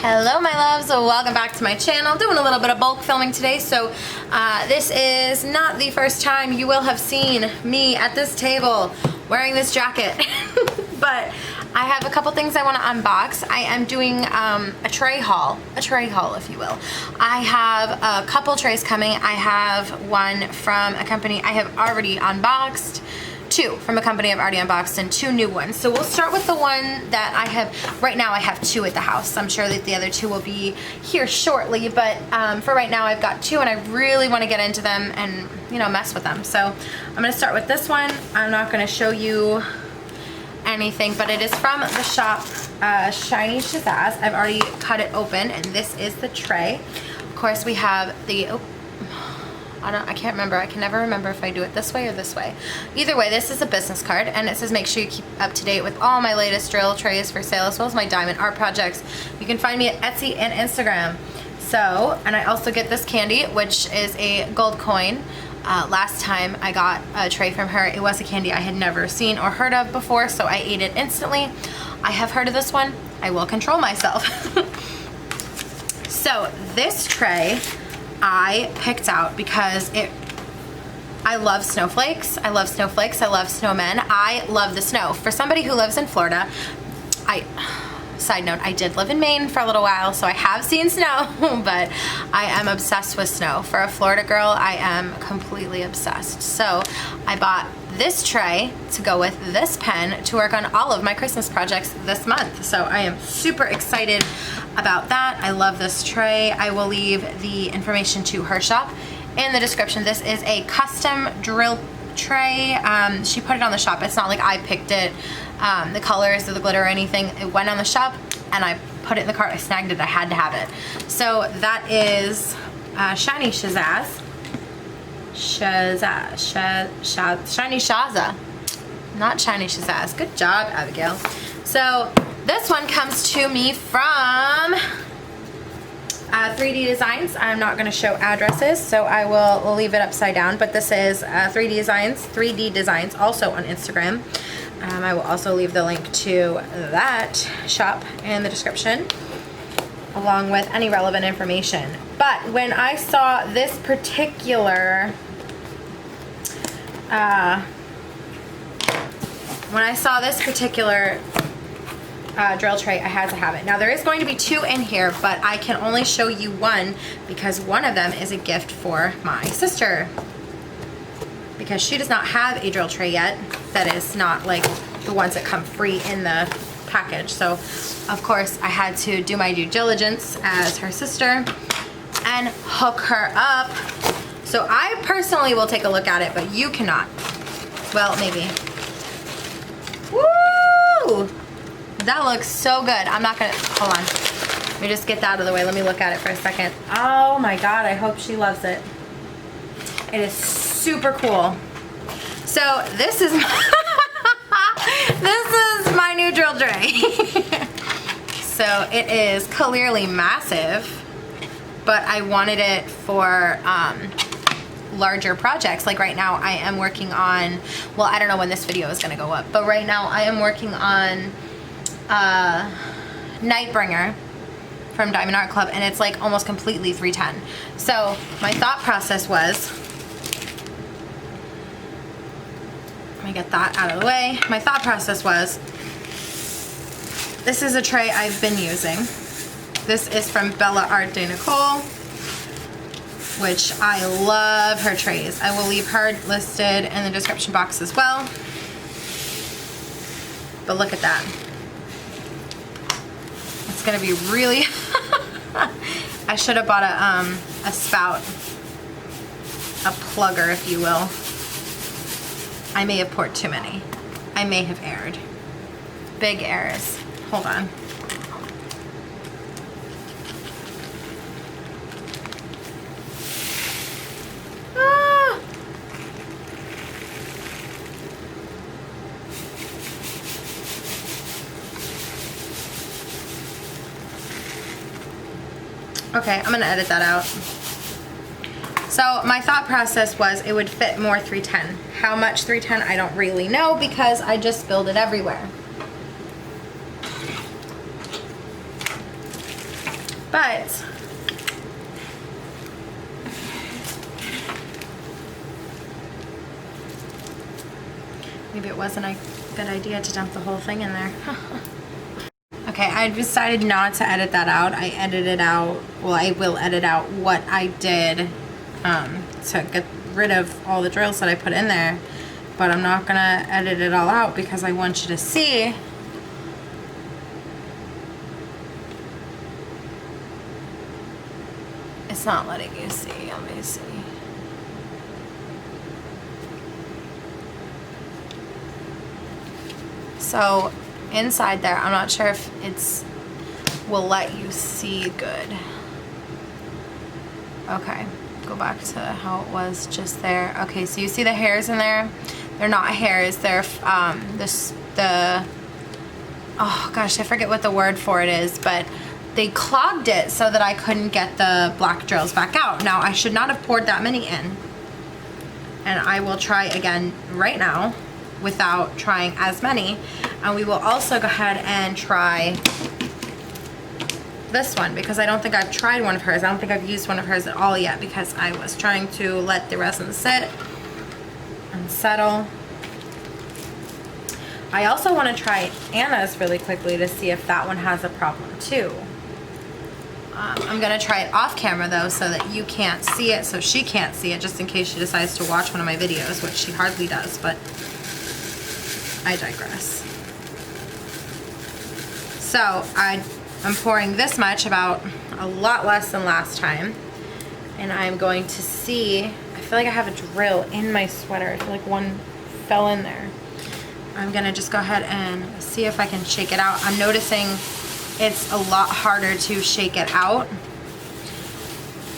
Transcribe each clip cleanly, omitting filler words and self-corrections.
Hello my loves, welcome back to my channel. Doing a little bit of bulk filming today, so this is not the first time you will have seen me at this table wearing this jacket. But I have a couple things I want to unbox. I am doing a tray haul if you will. I have a couple trays coming. I have one from a company I have already unboxed, two from a company I've already unboxed, and two new ones. So we'll start with the one that I have. Right now I have two at the house. I'm sure that the other two will be here shortly, but for right now I've got two and I really want to get into them and, you know, mess with them. So I'm going to start with this one. I'm not going to show you anything, but it is from the shop ShinyShazza. I've already cut it open and this is the tray. Of course we have the, I can't remember. I can never remember if I do it this way or this way. Either way, this is a business card and it says make sure you keep up to date with all my latest drill trays for sale as well as my diamond art projects. You can find me at Etsy and Instagram. So, and I also get this candy, which is a gold coin. Last time I got a tray from her, it was a candy I had never seen or heard of before, so I ate it instantly. I have heard of this one. I will control myself. So this tray I picked out because I love snowflakes. I love snowflakes. I love snowmen. I love the snow. For somebody who lives in Florida, side note, I did live in Maine for a little while, so I have seen snow, but I am obsessed with snow. For a Florida girl, I am completely obsessed. So I bought this tray to go with this pen to work on all of my Christmas projects this month. So I am super excited about that. I love this tray. I will leave the information to her shop in the description. This is a custom drill tray. She put it on the shop. It's not like I picked it, the colors or the glitter or anything. It went on the shop and I put it in the cart. I snagged it. I had to have it. So that is ShinyShazza. ShinyShazza, not ShinyShazza. Good job, Abigail. So this one comes to me from 3D Designs. I'm not going to show addresses, so I will leave it upside down, but this is 3D Designs, also on Instagram. I will also leave the link to that shop in the description, along with any relevant information. But when I saw this particular drill tray, I had to have it. Now there is going to be two in here, but I can only show you one because one of them is a gift for my sister, because she does not have a drill tray yet that is not like the ones that come free in the package. So of course I had to do my due diligence as her sister and hook her up. So I personally will take a look at it, but you cannot. Well, maybe. Woo! That looks so good. I'm not gonna, hold on. Let me just get that out of the way. Let me look at it for a second. Oh my God, I hope she loves it. It is super cool. So this is this is my new drill tray. So it is clearly massive, but I wanted it for larger projects. Like right now I am working on, well, I don't know when this video is gonna go up, but right now I am working on Nightbringer from Diamond Art Club, and it's like almost completely 310. So my thought process was, let me get that out of the way. My thought process was, this is a tray I've been using. This is from BellaArtdeNicole, which I love her trays. I will leave her listed in the description box as well. But look at that. It's gonna be really, I should have bought a spout, a plugger if you will. I may have poured too many. I may have erred. Big errors. Hold on. Okay, I'm gonna edit that out. So my thought process was it would fit more 310. How much 310, I don't really know because I just spilled it everywhere. But maybe it wasn't a good idea to dump the whole thing in there. Okay, I decided not to edit that out. I edited out, well, I will edit out what I did to get rid of all the drills that I put in there. But I'm not gonna edit it all out because I want you to see. It's not letting you see, let me see. So inside there, I'm not sure if it's will let you see good. Okay, go back to how it was just there. Okay, so you see the hairs in there? They're not hairs, they're oh gosh, I forget what the word for it is, but they clogged it so that I couldn't get the black drills back out. Now, I should not have poured that many in. And I will try again right now without trying as many. And we will also go ahead and try this one because I don't think I've tried one of hers. I don't think I've used one of hers at all yet because I was trying to let the resin sit and settle. I also want to try Anna's really quickly to see if that one has a problem too. I'm going to try it off camera though so that you can't see it, so she can't see it, just in case she decides to watch one of my videos, which she hardly does, but I digress. So I'm pouring this much, about a lot less than last time, and I'm going to see, I feel like I have a drill in my sweater. I feel like one fell in there. I'm going to just go ahead and see if I can shake it out. I'm noticing it's a lot harder to shake it out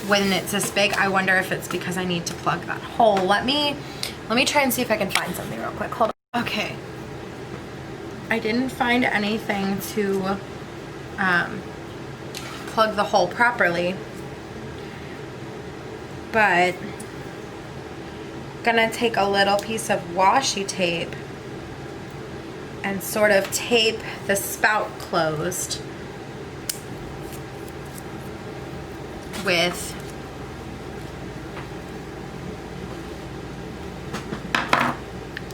when it's this big. I wonder if it's because I need to plug that hole. Let me try and see if I can find something real quick. Hold on. Okay. I didn't find anything to plug the hole properly, but I'm gonna take a little piece of washi tape and sort of tape the spout closed with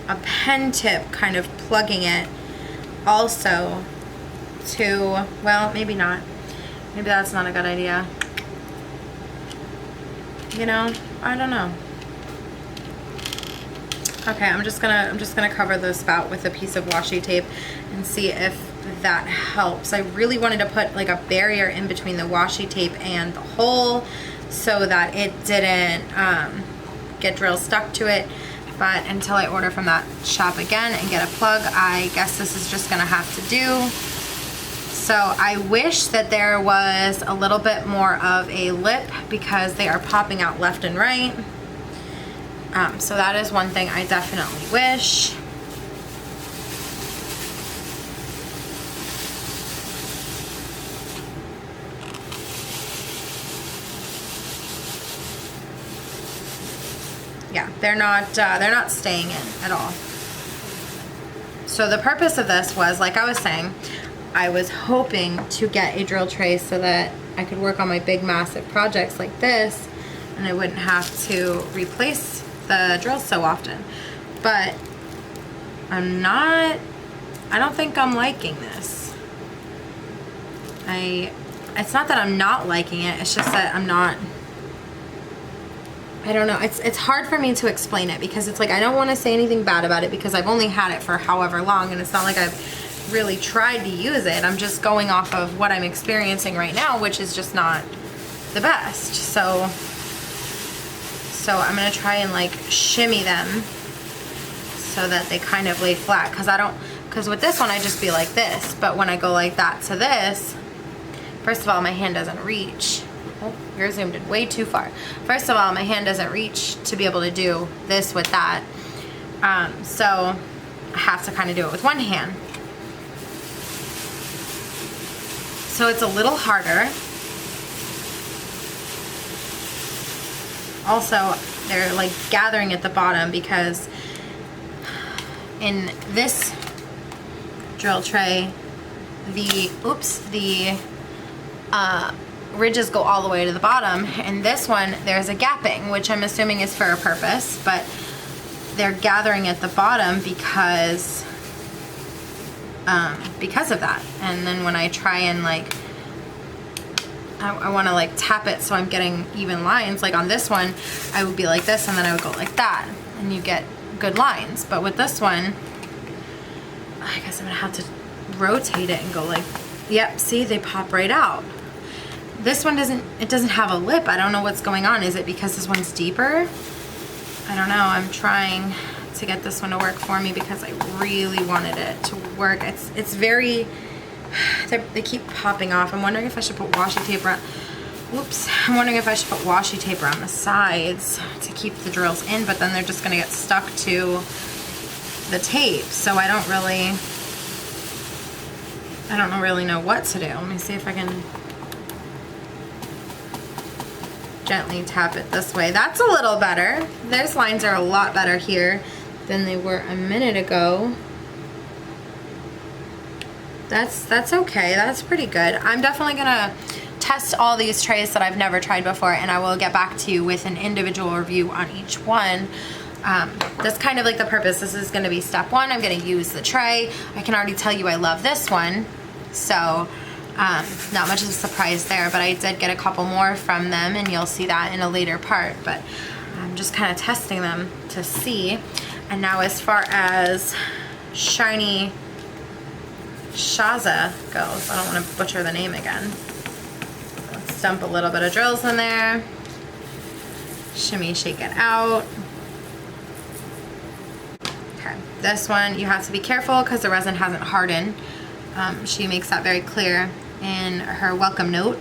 a pen tip, kind of plugging it also to, well, maybe not. Maybe that's not a good idea. You know, I don't know. Okay, I'm just gonna cover the spout with a piece of washi tape and see if that helps. I really wanted to put like a barrier in between the washi tape and the hole so that it didn't get drill stuck to it. But until I order from that shop again and get a plug, I guess this is just gonna have to do. So I wish that there was a little bit more of a lip because they are popping out left and right. So that is one thing I definitely wish. Yeah, they're not staying in at all. So the purpose of this was, like I was saying, I was hoping to get a drill tray so that I could work on my big massive projects like this and I wouldn't have to replace the drills so often. But I don't think I'm liking this. It's not that I'm not liking it, it's just that I'm not, I don't know, it's hard for me to explain it because it's like I don't want to say anything bad about it because I've only had it for however long and it's not like I've really tried to use it. I'm just going off of what I'm experiencing right now, which is just not the best. So I'm gonna try and like shimmy them so that they kind of lay flat, because with this one I just be like this, but when I go like that to this, first of all, my hand doesn't reach. Oh, you're zoomed in way too far. First of all, my hand doesn't reach to be able to do this with that. So I have to kind of do it with one hand. So it's a little harder. Also, they're like gathering at the bottom because in this drill tray, the ridges go all the way to the bottom. And this one, there's a gapping, which I'm assuming is for a purpose, but they're gathering at the bottom because of that. And then when I try and like, I want to like tap it so I'm getting even lines, like on this one, I would be like this and then I would go like that, and you get good lines. But with this one, I guess I'm gonna have to rotate it and go like, yep, see, they pop right out. This one doesn't have a lip. I don't know what's going on. Is it because this one's deeper? I don't know. I'm trying to get this one to work for me because I really wanted it to work. It's very, they keep popping off. I'm wondering if I should put washi tape around. Whoops. I'm wondering if I should put washi tape around the sides to keep the drills in, but then they're just gonna get stuck to the tape. So I don't really know what to do. Let me see if I can gently tap it this way. That's a little better. Those lines are a lot better here than they were a minute ago. That's okay. That's pretty good. I'm definitely gonna test all these trays that I've never tried before, and I will get back to you with an individual review on each one. That's kind of like the purpose. This is gonna be step one. I'm gonna use the tray. I can already tell you I love this one. So not much of a surprise there, but I did get a couple more from them, and you'll see that in a later part. But I'm just kind of testing them to see. And now as far as ShinyShazza goes, I don't want to butcher the name again. Let's dump a little bit of drills in there. Shimmy, shake it out. Okay, this one you have to be careful because the resin hasn't hardened. She makes that very clear in her welcome note.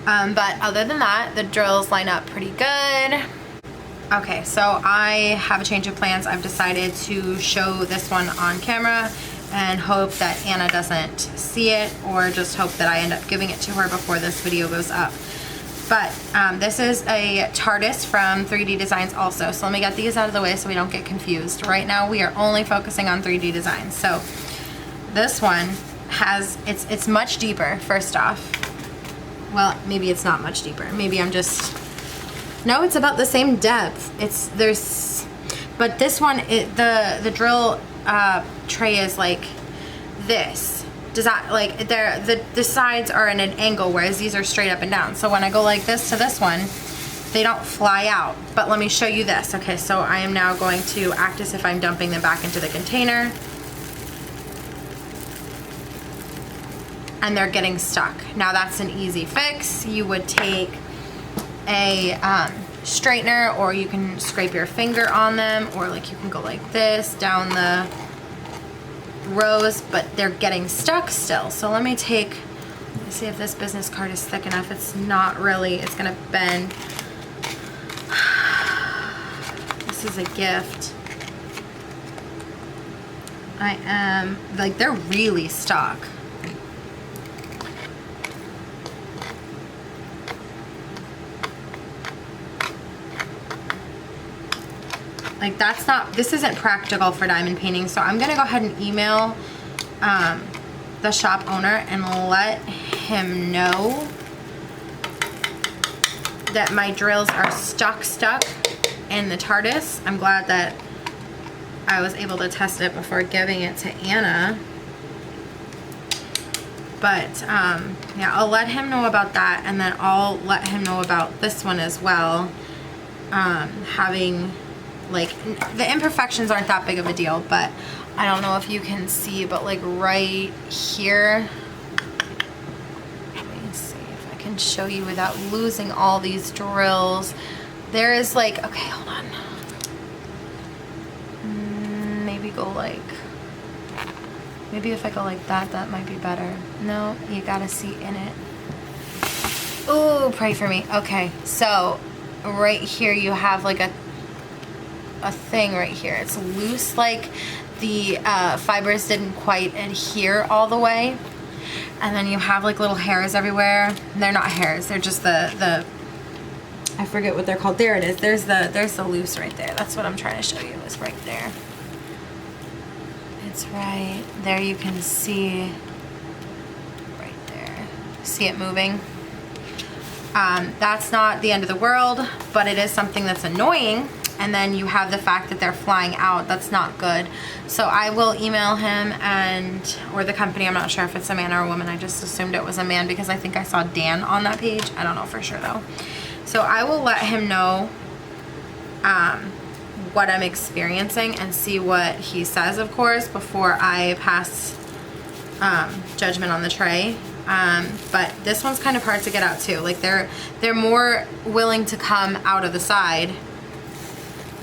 But other than that, the drills line up pretty good. Okay, so I have a change of plans. I've decided to show this one on camera and hope that Anna doesn't see it, or just hope that I end up giving it to her before this video goes up. But this is a TARDIS from 3D Designs also. So let me get these out of the way so we don't get confused. Right now we are only focusing on 3D Designs. So this one has, it's much deeper, first off. Well, maybe it's not much deeper. Maybe I'm just, no, it's about the same depth. But this one, the drill tray is like this. Does that, like, the sides are in an angle, whereas these are straight up and down. So when I go like this to this one, they don't fly out. But let me show you this. Okay, so I am now going to act as if I'm dumping them back into the container. And they're getting stuck. Now that's an easy fix. You would take a straightener, or you can scrape your finger on them, or like you can go like this down the rows, but they're getting stuck still. So let me see if this business card is thick enough. It's not really, it's gonna bend. This is a gift. I am, like, they're really stuck. Like, that's not, this isn't practical for diamond painting, so I'm gonna go ahead and email the shop owner and let him know that my drills are stuck in the TARDIS. I'm glad that I was able to test it before giving it to Anna. But yeah, I'll let him know about that, and then I'll let him know about this one as well. Having, like, the imperfections aren't that big of a deal, but I don't know if you can see, but like right here, let me see if I can show you without losing all these drills. There is like, okay, hold on. Maybe go like, maybe if I go like that, that might be better. No, you gotta see in it. Ooh, pray for me. Okay, so right here you have like a thing right here. It's loose, like the fibers didn't quite adhere all the way, and then you have like little hairs everywhere. They're not hairs, they're just the I forget what they're called. There it is. There's the loose right there. That's what I'm trying to show you, is right there. It's right there. You can see right there. See it moving? That's not the end of the world, but it is something that's annoying. And then you have the fact that they're flying out. That's not good. So I will email him or the company. I'm not sure if it's a man or a woman. I just assumed it was a man because I think I saw Dan on that page. I don't know for sure though. So I will let him know what I'm experiencing and see what he says, of course, before I pass judgment on the tray. But this one's kind of hard to get out too. Like they're more willing to come out of the side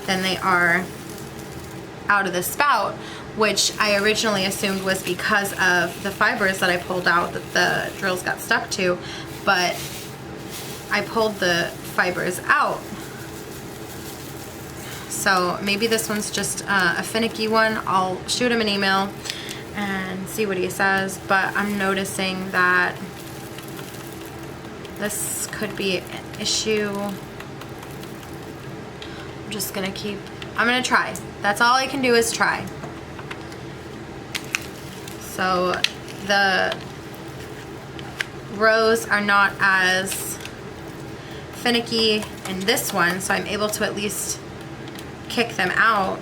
than they are out of the spout, which I originally assumed was because of the fibers that I pulled out that the drills got stuck to, but I pulled the fibers out. So maybe this one's just a finicky one. I'll shoot him an email and see what he says, but I'm noticing that this could be an issue. I'm gonna try. That's all I can do is try. So the rows are not as finicky in this one, so I'm able to at least kick them out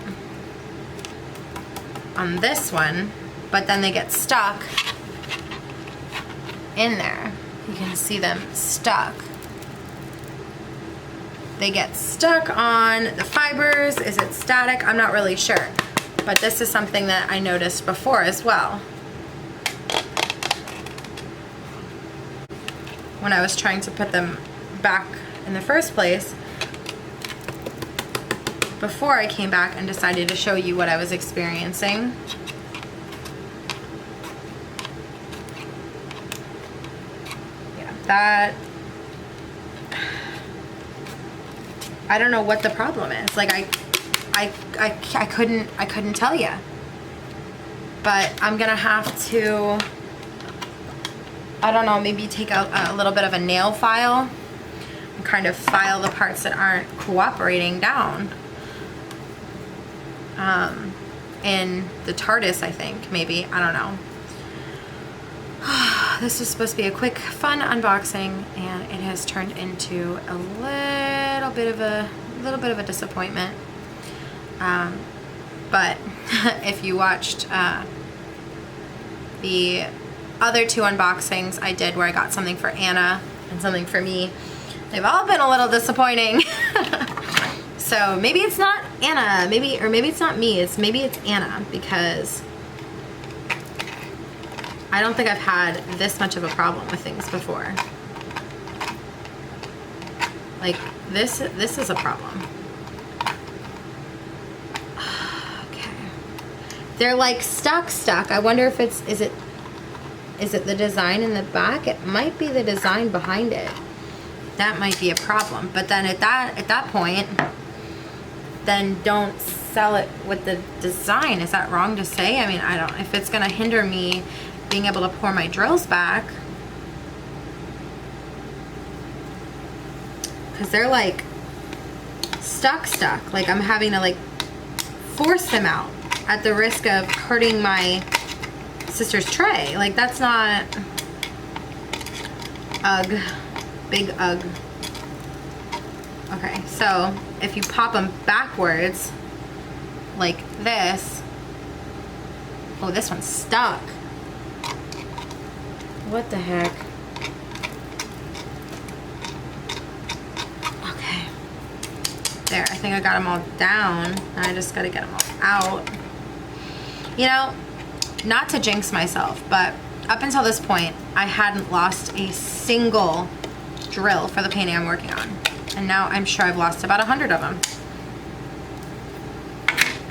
on this one, but then they get stuck in there. You can see them stuck. They get stuck on the fibers. Is it static? I'm not really sure. But this is something that I noticed before as well. When I was trying to put them back in the first place, before I came back and decided to show you what I was experiencing. Yeah, that, I don't know what the problem is. Like I couldn't tell you. But I'm gonna have to, I don't know, maybe take out a little bit of a nail file and kind of file the parts that aren't cooperating down. In the TARDIS, I think, maybe, I don't know. This was supposed to be a quick, fun unboxing, and it has turned into a little bit of a disappointment. But if you watched the other two unboxings I did where I got something for Anna and something for me, they've all been a little disappointing. So maybe it's not Anna, maybe it's not me, maybe it's Anna, because I don't think I've had this much of a problem with things before. Like this is a problem. Okay. They're like stuck. I wonder if is it the design in the back? It might be the design behind it. That might be a problem. But then at that point, then don't sell it with the design. Is that wrong to say? I mean, I don't, if it's gonna hinder me being able to pour my drills back, because they're like stuck. Like I'm having to like force them out at the risk of hurting my sister's tray. Like that's not, ugh, big ugh. Okay, so if you pop them backwards like this, oh, this one's stuck. What the heck? Okay, there, I think I got them all down. Now I just gotta get them all out. You know, not to jinx myself, but up until this point, I hadn't lost a single drill for the painting I'm working on. And now I'm sure I've lost about 100 of them.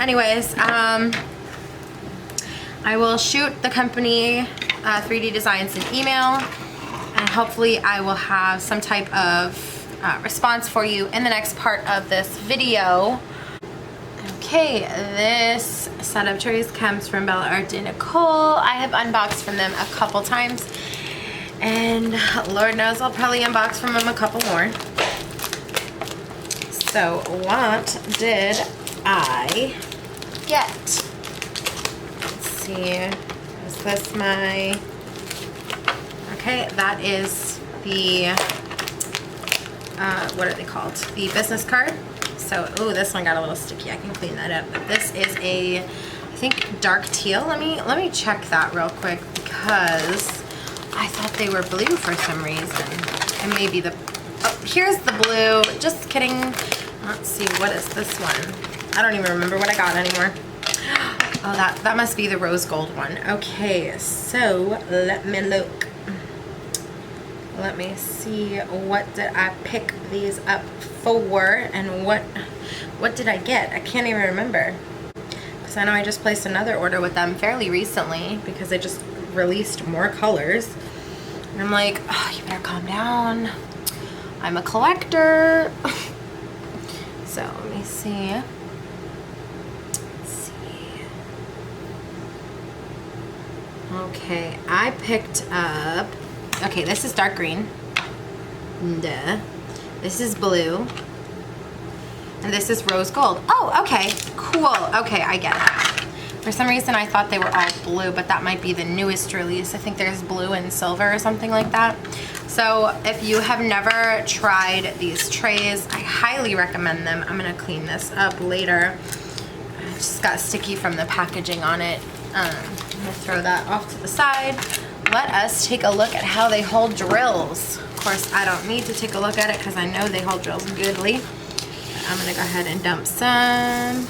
Anyways, I will shoot the company My3Ddesigns an email, and hopefully I will have some type of response for you in the next part of this video. Okay, this set of trays comes from BellaArtdeNicole. I have unboxed from them a couple times, and Lord knows I'll probably unbox from them a couple more. So what did I get? Let's see, is this my, okay, that is the what are they called? The business card. So, oh, this one got a little sticky. I can clean that up. But this is a, I think, dark teal. Let me check that real quick because I thought they were blue for some reason. And maybe the, oh, here's the blue. Just kidding. Let's see, what is this one? I don't even remember what I got anymore. Oh, that must be the rose gold one. Okay, so let me look. Let me see, what did I pick these up for, and what did I get? I can't even remember. Because I know I just placed another order with them fairly recently because they just released more colors. And I'm like, oh, you better calm down. I'm a collector. So let me see. Let's see. Okay, I picked up, okay, this is dark green. Duh. This is blue. And this is rose gold. Oh, okay, cool. Okay, I get it. For some reason I thought they were all blue, but that might be the newest release. I think there's blue and silver or something like that. So if you have never tried these trays, I highly recommend them. I'm gonna clean this up later. I just got sticky from the packaging on it. I'm gonna throw that off to the side. Let us take a look at how they hold drills. Of course, I don't need to take a look at it because I know they hold drills goodly. I'm gonna go ahead and dump some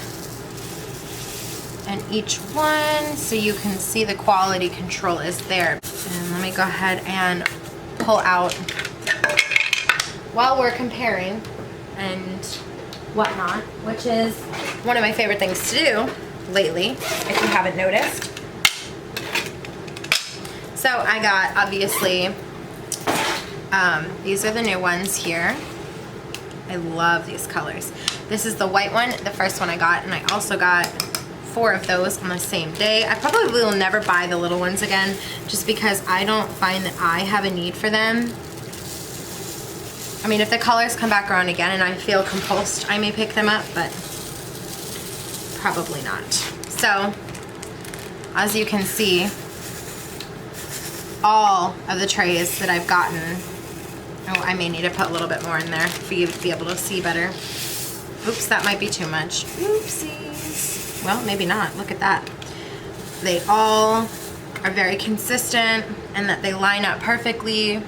in each one so you can see the quality control is there. And let me go ahead and pull out while we're comparing and whatnot, which is one of my favorite things to do lately, if you haven't noticed. So I got, obviously, these are the new ones here. I love these colors. This is the white one, the first one I got, and I also got 4 of those on the same day. I probably will never buy the little ones again just because I don't find that I have a need for them. I mean, if the colors come back around again and I feel compulsed, I may pick them up, but probably not. So, as you can see, all of the trays that I've gotten, oh, I may need to put a little bit more in there for you to be able to see better. Oops, that might be too much. Oopsies. Well, maybe not. Look at that. They all are very consistent and that they line up perfectly.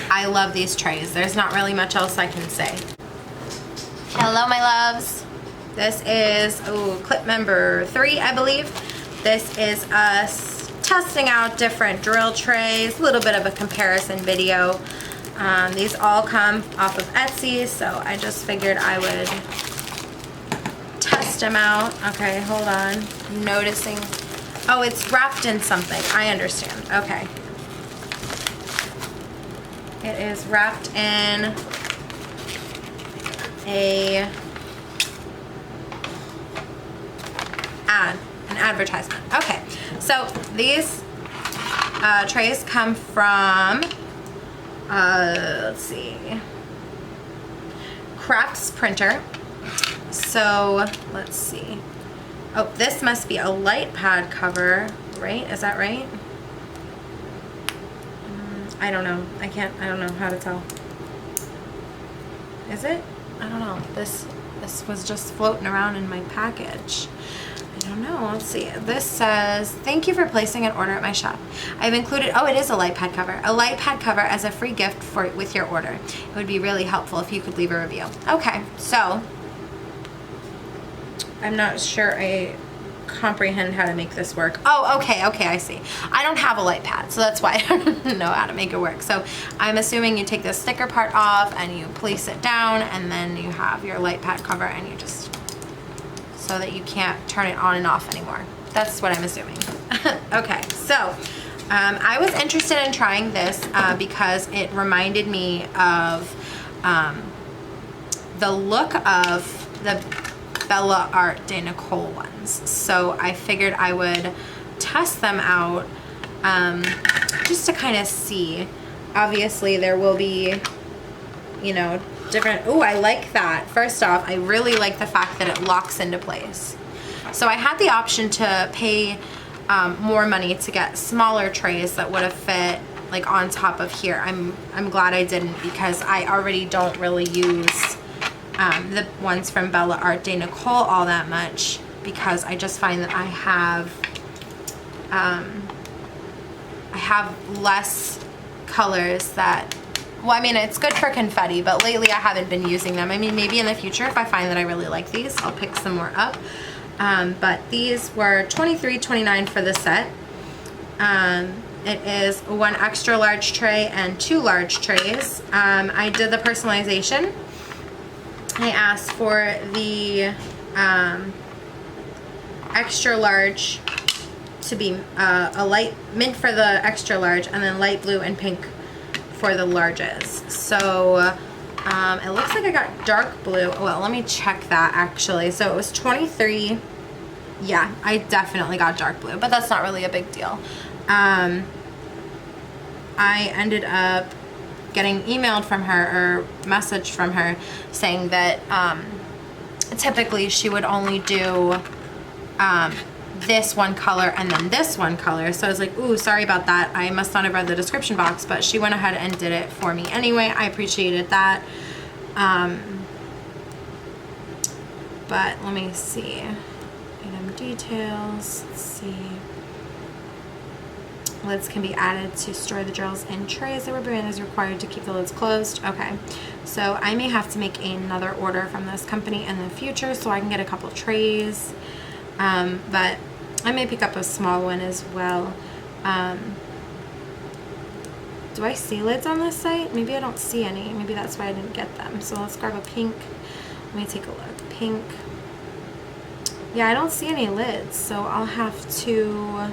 I love these trays. There's not really much else I can say. Hello, my loves. This is clip number 3, I believe. This is us testing out different drill trays, a little bit of a comparison video. These all come off of Etsy, so I just figured I would test them out. Okay, hold on. I'm noticing. Oh, it's wrapped in something. I understand. Okay. It is wrapped in an advertisement. Okay, so these trays come from, let's see, CraftsPrint3r. So let's see. Oh, this must be a light pad cover, right? Is that right? I don't know. I don't know how to tell. Is it? I don't know. This was just floating around in my package. I don't know. Let's see. This says, thank you for placing an order at my shop. I've included, oh, it is a light pad cover. A light pad cover as a free gift with your order. It would be really helpful if you could leave a review. Okay, so I'm not sure I comprehend how to make this work. Oh, okay, I see. I don't have a light pad, so that's why I don't know how to make it work. So I'm assuming you take the sticker part off and you place it down, and then you have your light pad cover, and you just, so that you can't turn it on and off anymore. That's what I'm assuming. Okay, so I was interested in trying this because it reminded me of the look of the BellaArtdeNicole ones. So I figured I would test them out just to kind of see. Obviously there will be, you know, different, oh, I like that. First off, I really like the fact that it locks into place. So I had the option to pay more money to get smaller trays that would have fit like on top of here. I'm glad I didn't, because I already don't really use the ones from BellaArtdeNicole all that much, because I just find that I have less colors that, well, I mean, it's good for confetti, but lately I haven't been using them. I mean, maybe in the future, if I find that I really like these, I'll pick some more up. But these were $23.29 for the set. It is 1 extra large tray and 2 large trays. I did the personalization. I asked for the extra large to be a light mint for the extra large, and then light blue and pink for the larges. So it looks like I got dark blue. Well, let me check that actually. So it was 23. Yeah, I definitely got dark blue, but that's not really a big deal. I ended up getting emailed from her, or messaged from her, saying that typically she would only do this one color and then this one color. So I was like, ooh, sorry about that. I must not have read the description box, but she went ahead and did it for me anyway. I appreciated that. But let me see. Item details. Let's see. Lids can be added to store the drills in trays. The rubber band is required to keep the lids closed. Okay, so I may have to make another order from this company in the future so I can get a couple trays. But I may pick up a small one as well. Do I see lids on this site? Maybe I don't see any. Maybe that's why I didn't get them. So let's grab a pink. Let me take a look. Pink. Yeah, I don't see any lids, so I'll have to...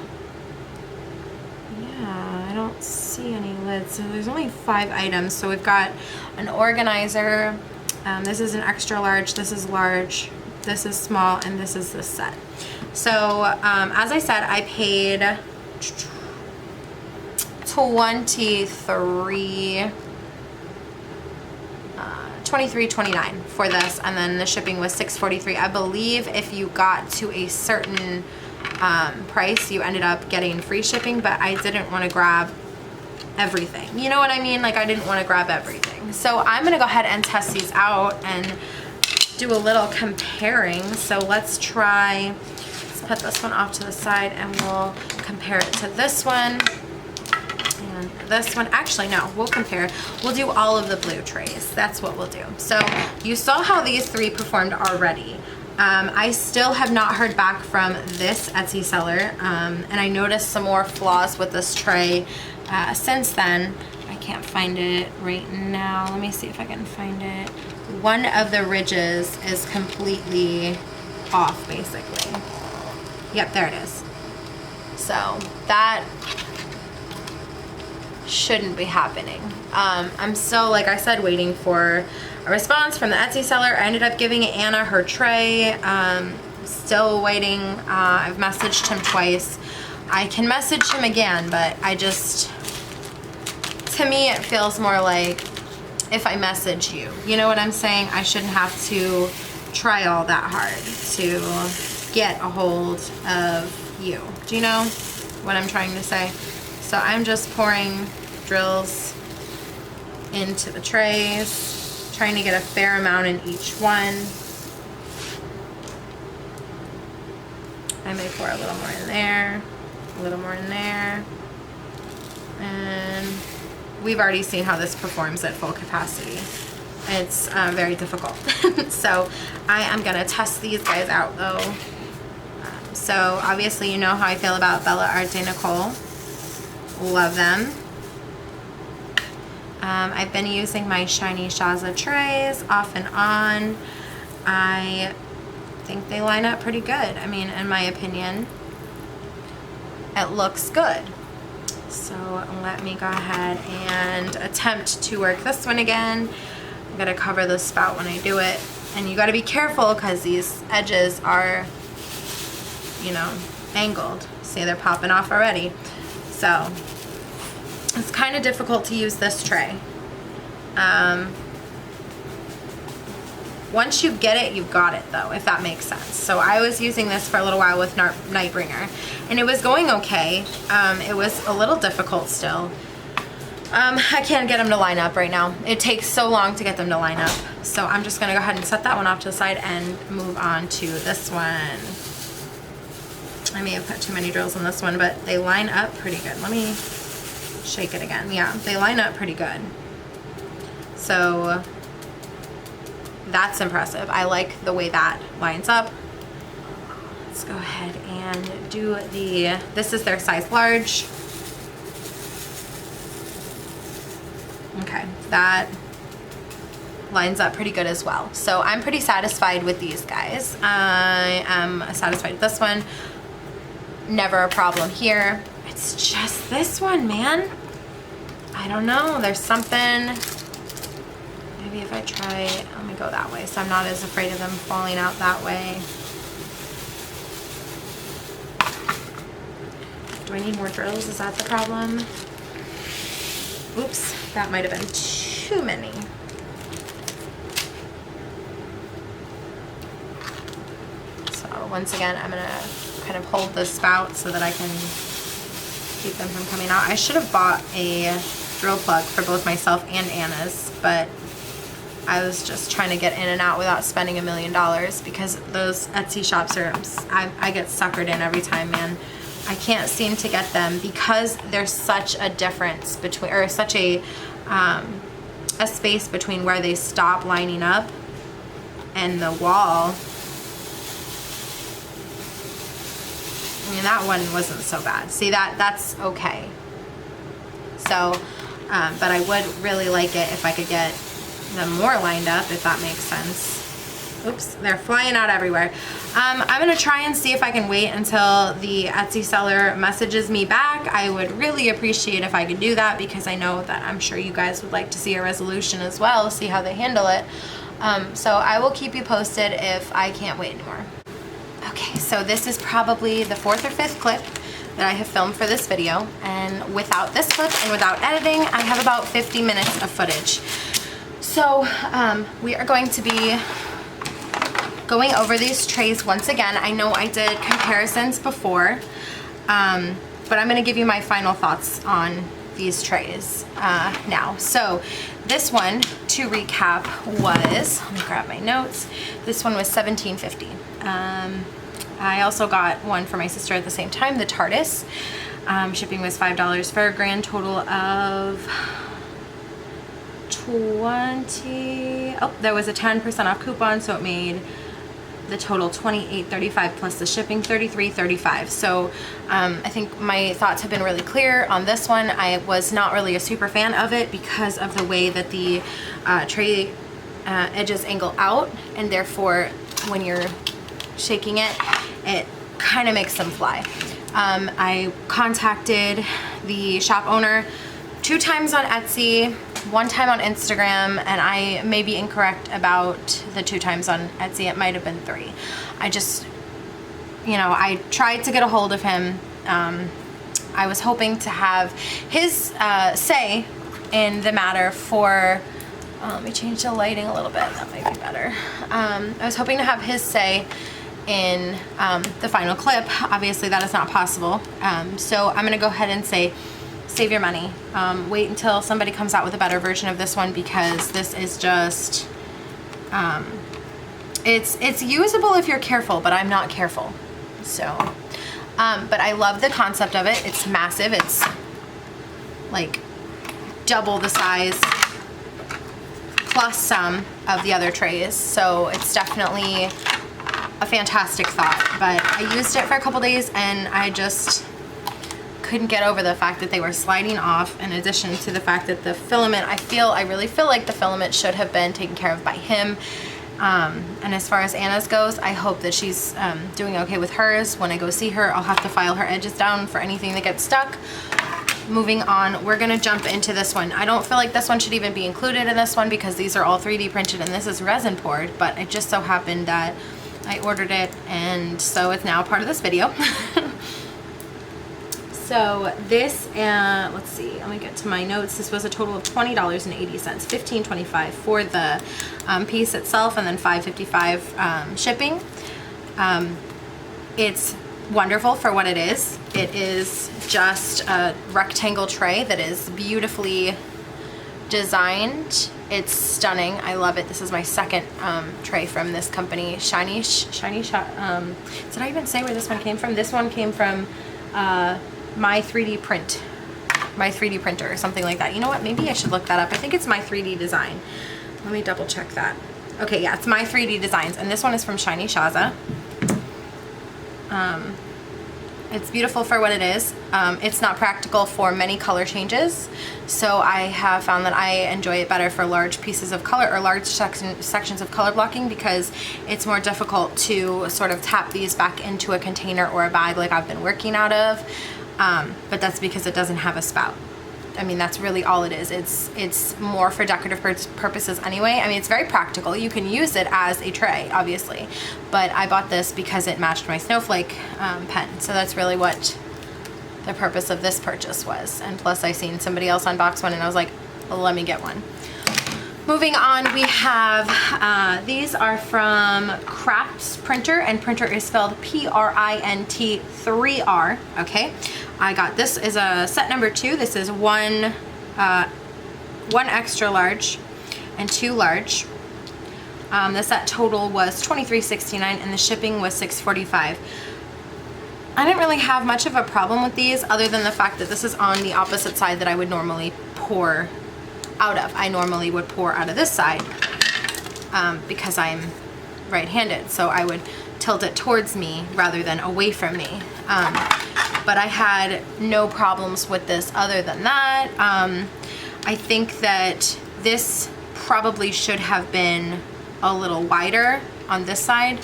Yeah, I don't see any lids. So there's only 5 items. So we've got an organizer. This is an extra large. This is large. This is small, and this is the set. So as I said, I paid $23.29 for this, and then the shipping was $6.43. I believe if you got to a certain price, you ended up getting free shipping, but I didn't want to grab everything. You know what I mean? Like, I didn't want to grab everything. So I'm going to go ahead and test these out and do a little comparing. So let's put this one off to the side and we'll compare it to this one and this one. Actually, no, we'll compare. We'll do all of the blue trays. That's what we'll do. So you saw how these 3 performed already. I still have not heard back from this Etsy seller, and I noticed some more flaws with this tray since then. I can't find it right now. Let me see if I can find it. One of the ridges is completely off, basically. Yep, there it is. So that shouldn't be happening. I'm still, like I said, waiting for a response from the Etsy seller. I ended up giving Anna her tray. Still waiting. I've messaged him twice. I can message him again, but I just, to me, it feels more like if I message you. You know what I'm saying? I shouldn't have to try all that hard to get a hold of you. Do you know what I'm trying to say? So I'm just pouring drills into the trays, trying to get a fair amount in each one. I may pour a little more in there, a little more in there, and we've already seen how this performs at full capacity. It's very difficult. So I am gonna test these guys out though. So obviously you know how I feel about BellaArtdeNicole. Love them. I've been using my ShinyShazza trays off and on. I think they line up pretty good. I mean, in my opinion, it looks good. So let me go ahead and attempt to work this one again. I'm gonna cover the spout when I do it. And you gotta be careful because these edges are, you know, angled. See, they're popping off already. So it's kind of difficult to use this tray. Once you get it, you've got it though, if that makes sense. So I was using this for a little while with Nightbringer, and it was going okay. It was a little difficult still. I can't get them to line up right now. It takes so long to get them to line up. So I'm just gonna go ahead and set that one off to the side and move on to this one. I may have put too many drills on this one, but they line up pretty good. Let me shake it again. Yeah, they line up pretty good. So that's impressive. I like the way that lines up. Let's go ahead and do this is their size large. Okay, that lines up pretty good as well. So I'm pretty satisfied with these guys. I am satisfied with this one. Never a problem here. It's just this one, man. I don't know. There's something. Maybe if I try, let me go that way so I'm not as afraid of them falling out that way. Do I need more drills? Is that the problem? Oops, that might have been too many. So once again, I'm gonna kind of hold the spout so that I can keep them from coming out. I should have bought a drill plug for both myself and Anna's, but I was just trying to get in and out without spending $1 million because those Etsy shops are, I get suckered in every time, man. I can't seem to get them because there's such a difference between, or such a space between where they stop lining up and the wall. I mean, that one wasn't so bad. See, that's okay. So, but I would really like it if I could get them more lined up, if that makes sense. Oops, they're flying out everywhere. I'm gonna try and see if I can wait until the Etsy seller messages me back. I would really appreciate if I could do that because I know that I'm sure you guys would like to see a resolution as well, see how they handle it. So I will keep you posted if I can't wait anymore. Okay, so this is probably the 4th or 5th clip that I have filmed for this video, and without this clip and without editing, I have about 50 minutes of footage. So we are going to be going over these trays once again. I know I did comparisons before, but I'm going to give you my final thoughts on these trays now. So this one, to recap, was, let me grab my notes, this one was $17.50. I also got one for my sister at the same time, the TARDIS. Shipping was $5 for a grand total of 20. Oh, there was a 10% off coupon, so it made the total $28.35 plus the shipping $33.35. So I think my thoughts have been really clear on this one. I was not really a super fan of it because of the way that the tray edges angle out, and therefore when you're shaking it, it kind of makes them fly. I contacted the shop owner 2 times on Etsy, 1 time on Instagram, and I may be incorrect about the 2 times on Etsy. It might have been 3. I just, you know, I tried to get a hold of him. I was hoping to have his say in the matter for, let me change the lighting a little bit, that might be better. I was hoping to have his say in the final clip. Obviously that is not possible. So I'm gonna go ahead and say, save your money. Wait until somebody comes out with a better version of this one, because this is just, it's usable if you're careful, but I'm not careful. So, but I love the concept of it. It's massive. It's like double the size plus some of the other trays. So it's definitely a fantastic thought, but I used it for a couple days and I just couldn't get over the fact that they were sliding off, in addition to the fact that the filament, I really feel like the filament should have been taken care of by him. And as far as Anna's goes, I hope that she's doing okay with hers. When I go see her, I'll have to file her edges down for anything that gets stuck. Moving on, we're gonna jump into this one. I don't feel like this one should even be included in this one because these are all 3D printed and this is resin poured, but it just so happened that I ordered it and so it's now part of this video. So this, let's see, let me get to my notes. This was a total of $20.80, $15.25 for the piece itself, and then $5.55 shipping. It's wonderful for what it is. It is just a rectangle tray that is beautifully designed. It's stunning. I love it. This is my second tray from this company, did I even say where this one came from? This one came from My3D printer or something like that. You know what? Maybe I should look that up. I think it's My3Ddesign. Let me double check that. Okay, yeah, it's My3Ddesigns, and this one is from ShinyShazza. It's beautiful for what it is. It's not practical for many color changes, so I have found that I enjoy it better for large pieces of color or large sections of color blocking, because it's more difficult to sort of tap these back into a container or a bag like I've been working out of, but that's because it doesn't have a spout. I mean, that's really all it is. It's more for decorative purposes anyway. I mean, it's very practical. You can use it as a tray, obviously, but I bought this because it matched my snowflake pen. So that's really what the purpose of this purchase was. And plus I seen somebody else unbox one and I was like, well, let me get one. Moving on, we have, these are from CraftsPrint3r, and printer is spelled Print3r, okay? I got, this is a set number 2. This is one extra large and 2 large. The set total was $23.69 and the shipping was $6.45. I didn't really have much of a problem with these, other than the fact that this is on the opposite side that I would normally pour out of. I normally would pour out of this side because I'm right-handed, so I would tilt it towards me rather than away from me. But I had no problems with this other than that. I think that this probably should have been a little wider on this side.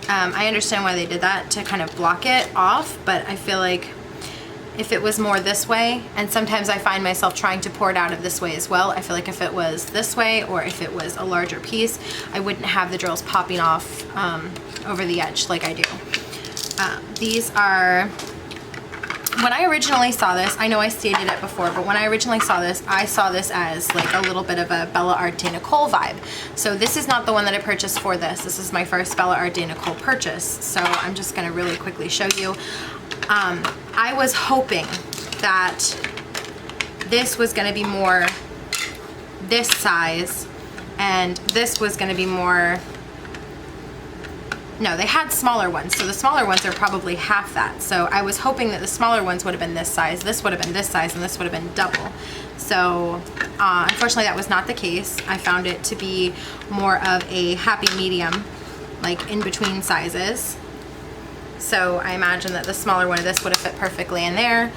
I understand why they did that, to kind of block it off, but I feel like if it was more this way, and sometimes I find myself trying to pour it out of this way as well, I feel like if it was this way or if it was a larger piece, I wouldn't have the drills popping off over the edge like I do. These are, when I originally saw this, I know I stated it before, but when I originally saw this, I saw this as like a little bit of a BellaArtdeNicole vibe. So this is not the one that I purchased for this. This is my first BellaArtdeNicole purchase. So I'm just gonna really quickly show you. I was hoping that this was gonna be more this size, and this was gonna be more, no, they had smaller ones, so the smaller ones are probably half that. So I was hoping that the smaller ones would have been this size, this would have been this size, and this would have been double. So unfortunately that was not the case. I found it to be more of a happy medium, like in between sizes. So I imagine that the smaller one of this would have fit perfectly in there.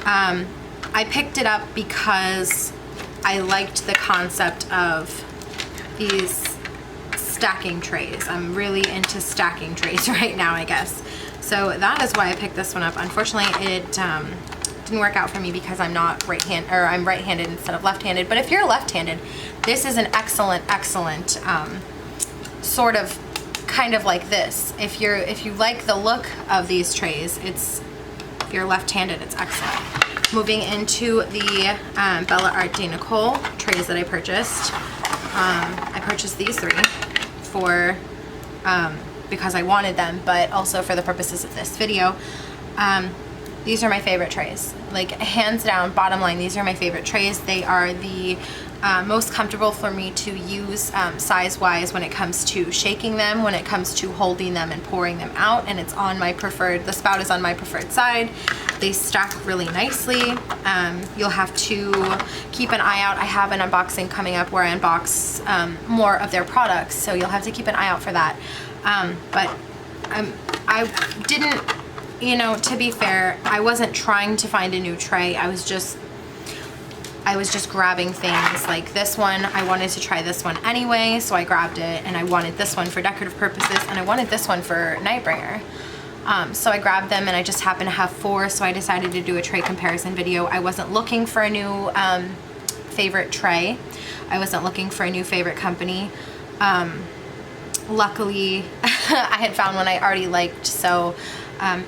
I picked it up because I liked the concept of these stacking trays. I'm really into stacking trays right now, I guess. So that is why I picked this one up. Unfortunately, it didn't work out for me because I'm not right-handed, or I'm right-handed instead of left-handed. But if you're left-handed, this is an excellent sort of kind of like this. If you like the look of these trays, if you're left-handed, it's excellent. Moving into the BellaArtdeNicole trays that I purchased. I purchased these 3 for because I wanted them, but also for the purposes of this video. These are my favorite trays. Like, hands down, bottom line, these are my favorite trays. They are the most comfortable for me to use size-wise when it comes to shaking them, when it comes to holding them and pouring them out, and it's on my preferred, the spout is on my preferred side. They stack really nicely. You'll have to keep an eye out. I have an unboxing coming up where I unbox more of their products, so you'll have to keep an eye out for that. But I didn't, you know, to be fair, I wasn't trying to find a new tray. I was just grabbing things. Like this one, I wanted to try this one anyway, so I grabbed it, and I wanted this one for decorative purposes, and I wanted this one for Nightbringer. So I grabbed them, and I just happened to have 4, so I decided to do a tray comparison video. I wasn't looking for a new favorite tray. I wasn't looking for a new favorite company. Luckily, I had found one I already liked, so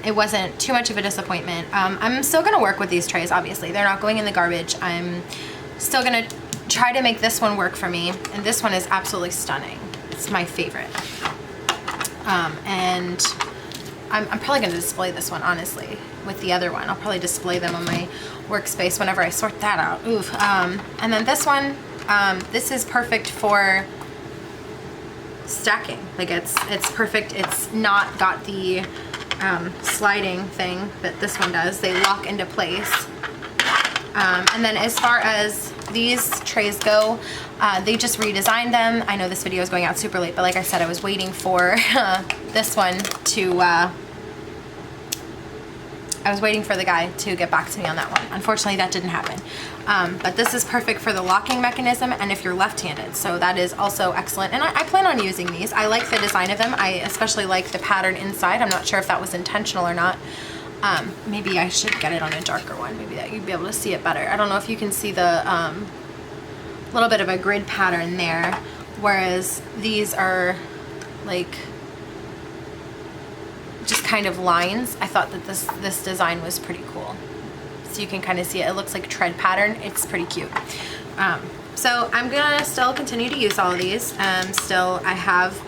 it wasn't too much of a disappointment. I'm still gonna work with these trays, obviously. They're not going in the garbage. I'm still gonna try to make this one work for me, and this one is absolutely stunning. It's my favorite. And I'm probably going to display this one, honestly, with the other one. I'll probably display them on my workspace whenever I sort that out. Oof. And then this one, this is perfect for stacking. Like it's perfect. It's not got the sliding thing that this one does. They lock into place. And then as far as these trays go, they just redesigned them. I know this video is going out super late, but like I said, I was waiting for this one to, I was waiting for the guy to get back to me on that one. Unfortunately, that didn't happen. But this is perfect for the locking mechanism and if you're left-handed, so that is also excellent. And I plan on using these. I like the design of them. I especially like the pattern inside. I'm not sure if that was intentional or not. Maybe I should get it on a darker one. Maybe that you'd be able to see it better. I don't know if you can see the little bit of a grid pattern there, whereas these are like just kind of lines. I thought that this design was pretty cool. So you can kind of see it. It looks like tread pattern. It's pretty cute. So I'm gonna still continue to use all of these. Still, I have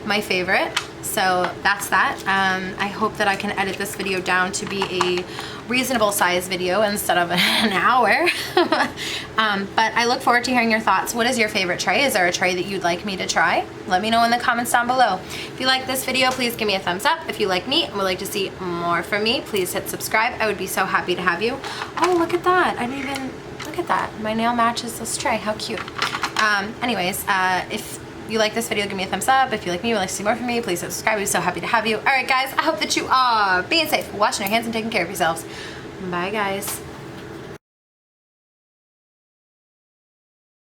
my favorite. So that's that. I hope that I can edit this video down to be a reasonable size video instead of an hour. But I look forward to hearing your thoughts. What is your favorite tray? Is there a tray that you'd like me to try? Let me know in the comments down below. If you like this video, please give me a thumbs up. If you like me and would like to see more from me, please hit subscribe. I would be so happy to have you. Oh, look at that. I didn't even look at that. My nail matches this tray. How cute. Anyways, if you like this video, give me a thumbs up. If you like me, would like to see more from me, please subscribe. I'd be so happy to have you. All right, guys, I hope that you are being safe, washing your hands, and taking care of yourselves. Bye, guys.